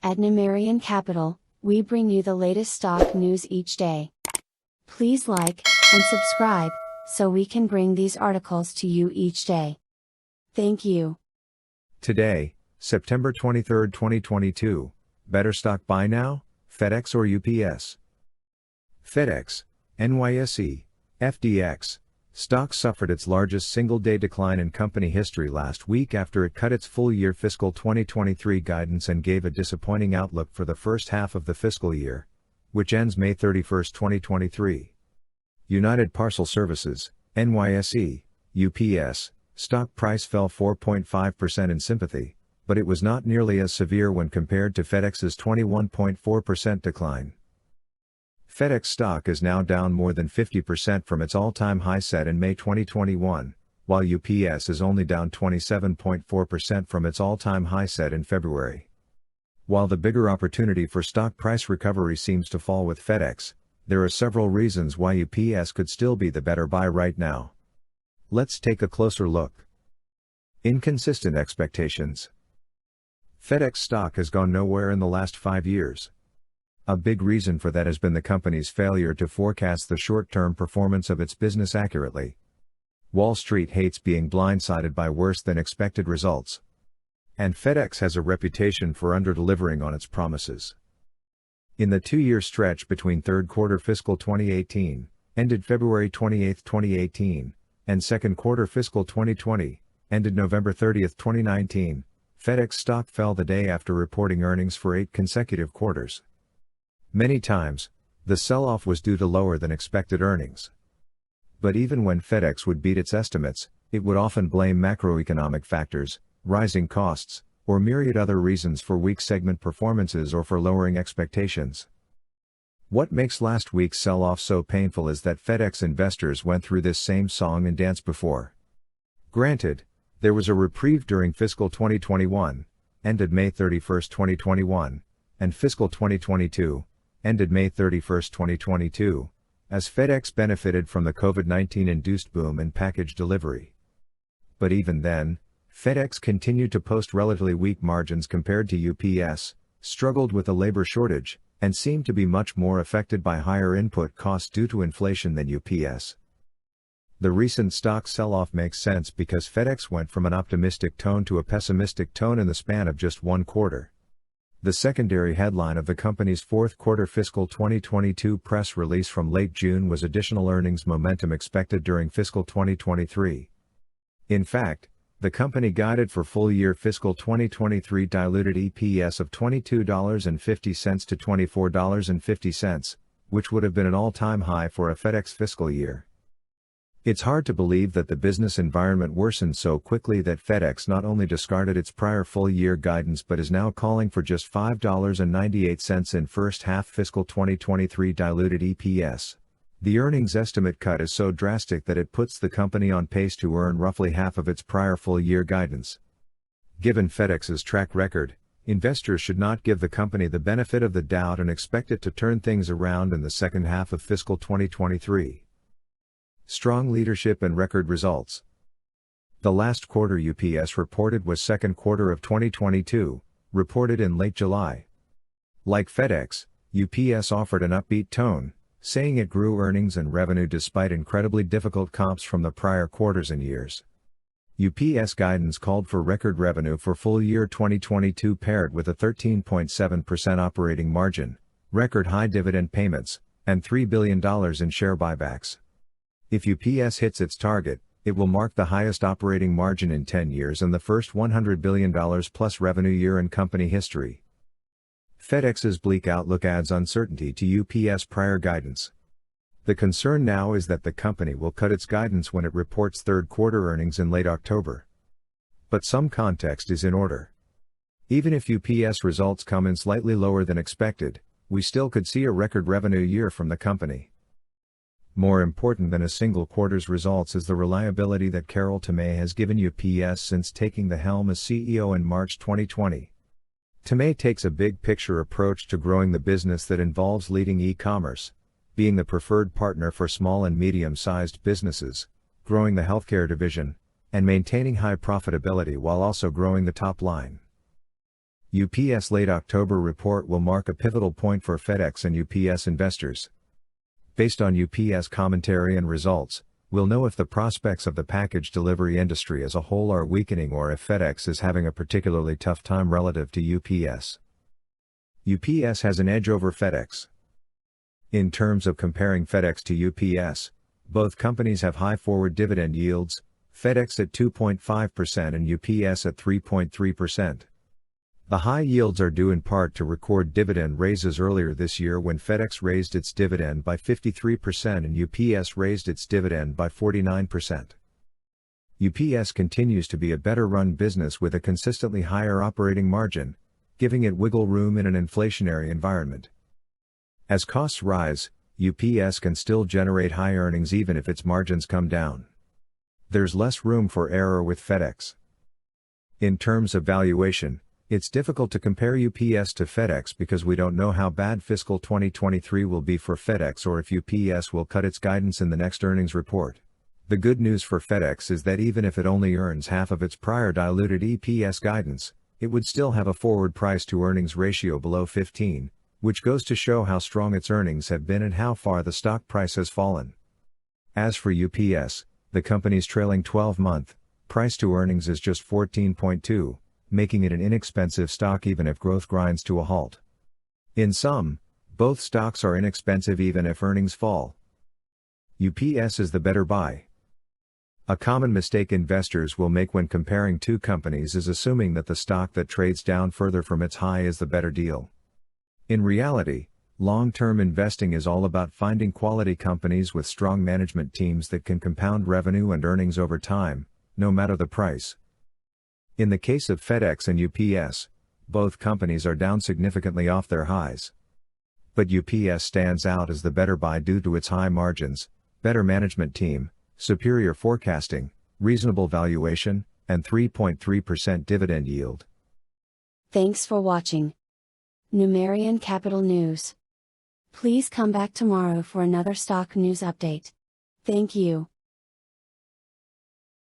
At Numerian Capital, we bring you the latest stock news each day. Please like and subscribe so we can bring these articles to you each day. Thank you. Today, September 23, 2022, better stock buy now, FedEx or UPS? FedEx, NYSE, FDX, stock suffered its largest single-day decline in company history last week after it cut its full-year fiscal 2023 guidance and gave a disappointing outlook for the first half of the fiscal year, which ends May 31, 2023. United Parcel Services, NYSE, UPS, stock price fell 4.5% in sympathy, but it was not nearly as severe when compared to FedEx's 21.4% decline. FedEx stock is now down more than 50% from its all-time high set in May 2021, while UPS is only down 27.4% from its all-time high set in February. While the bigger opportunity for stock price recovery seems to fall with FedEx, there are several reasons why UPS could still be the better buy right now. Let's take a closer look. Inconsistent expectations. FedEx stock has gone nowhere in the last 5 years. A big reason for that has been the company's failure to forecast the short-term performance of its business accurately. Wall Street hates being blindsided by worse than expected results. And FedEx has a reputation for under-delivering on its promises. In the 2-year stretch between third quarter fiscal 2018, ended February 28, 2018, and second quarter fiscal 2020, ended November 30, 2019, FedEx stock fell the day after reporting earnings for 8 consecutive quarters. Many times, the sell-off was due to lower than expected earnings. But even when FedEx would beat its estimates, it would often blame macroeconomic factors, rising costs, or myriad other reasons for weak segment performances or for lowering expectations. What makes last week's sell-off so painful is that FedEx investors went through this same song and dance before. Granted, there was a reprieve during fiscal 2021, ended May 31, 2021, and fiscal 2022, ended May 31, 2022, as FedEx benefited from the COVID-19 induced boom in package delivery. But even then, FedEx continued to post relatively weak margins compared to UPS, struggled with a labor shortage, and seemed to be much more affected by higher input costs due to inflation than UPS. The recent stock sell-off makes sense because FedEx went from an optimistic tone to a pessimistic tone in the span of just 1 quarter. The secondary headline of the company's fourth quarter fiscal 2022 press release from late June was additional earnings momentum expected during fiscal 2023. In fact, the company guided for full-year fiscal 2023 diluted EPS of $22.50 to $24.50, which would have been an all-time high for a FedEx fiscal year. It's hard to believe that the business environment worsened so quickly that FedEx not only discarded its prior full-year guidance but is now calling for just $5.98 in first-half fiscal 2023 diluted EPS. The earnings estimate cut is so drastic that it puts the company on pace to earn roughly half of its prior full-year guidance. Given FedEx's track record, investors should not give the company the benefit of the doubt and expect it to turn things around in the second half of fiscal 2023. Strong leadership and record results. The last quarter UPS reported was second quarter of 2022, reported in late July. Like FedEx, UPS offered an upbeat tone, saying it grew earnings and revenue despite incredibly difficult comps from the prior quarters and years. UPS guidance called for record revenue for full year 2022 paired with a 13.7% operating margin, record high dividend payments, and $3 billion in share buybacks. If UPS hits its target, it will mark the highest operating margin in 10 years and the first $100 billion plus revenue year in company history. FedEx's bleak outlook adds uncertainty to UPS prior guidance. The concern now is that the company will cut its guidance when it reports third quarter earnings in late October. But some context is in order. Even if UPS results come in slightly lower than expected, we still could see a record revenue year from the company. More important than a single quarter's results is the reliability that Carol Tomé has given UPS since taking the helm as CEO in March 2020. Tomé takes a big-picture approach to growing the business that involves leading e-commerce, being the preferred partner for small and medium-sized businesses, growing the healthcare division, and maintaining high profitability while also growing the top line. UPS late October report will mark a pivotal point for FedEx and UPS investors. Based on UPS commentary and results, we'll know if the prospects of the package delivery industry as a whole are weakening or if FedEx is having a particularly tough time relative to UPS. UPS has an edge over FedEx. In terms of comparing FedEx to UPS, both companies have high forward dividend yields, FedEx at 2.5% and UPS at 3.3%. The high yields are due in part to record dividend raises earlier this year when FedEx raised its dividend by 53% and UPS raised its dividend by 49%. UPS continues to be a better run business with a consistently higher operating margin, giving it wiggle room in an inflationary environment. As costs rise, UPS can still generate high earnings even if its margins come down. There's less room for error with FedEx. In terms of valuation, it's difficult to compare UPS to FedEx because we don't know how bad fiscal 2023 will be for FedEx or if UPS will cut its guidance in the next earnings report. The good news for FedEx is that even if it only earns half of its prior diluted EPS guidance, it would still have a forward price-to-earnings ratio below 15, which goes to show how strong its earnings have been and how far the stock price has fallen. As for UPS, the company's trailing 12-month price-to-earnings is just 14.2. Making it an inexpensive stock even if growth grinds to a halt. In sum, both stocks are inexpensive even if earnings fall. UPS is the better buy. A common mistake investors will make when comparing two companies is assuming that the stock that trades down further from its high is the better deal. In reality, long-term investing is all about finding quality companies with strong management teams that can compound revenue and earnings over time, no matter the price. In the case of FedEx and UPS, both companies are down significantly off their highs. But UPS stands out as the better buy due to its high margins, better management team, superior forecasting, reasonable valuation, and 3.3% dividend yield. Thanks for watching Numerian Capital News. Please come back tomorrow for another stock news update. Thank you.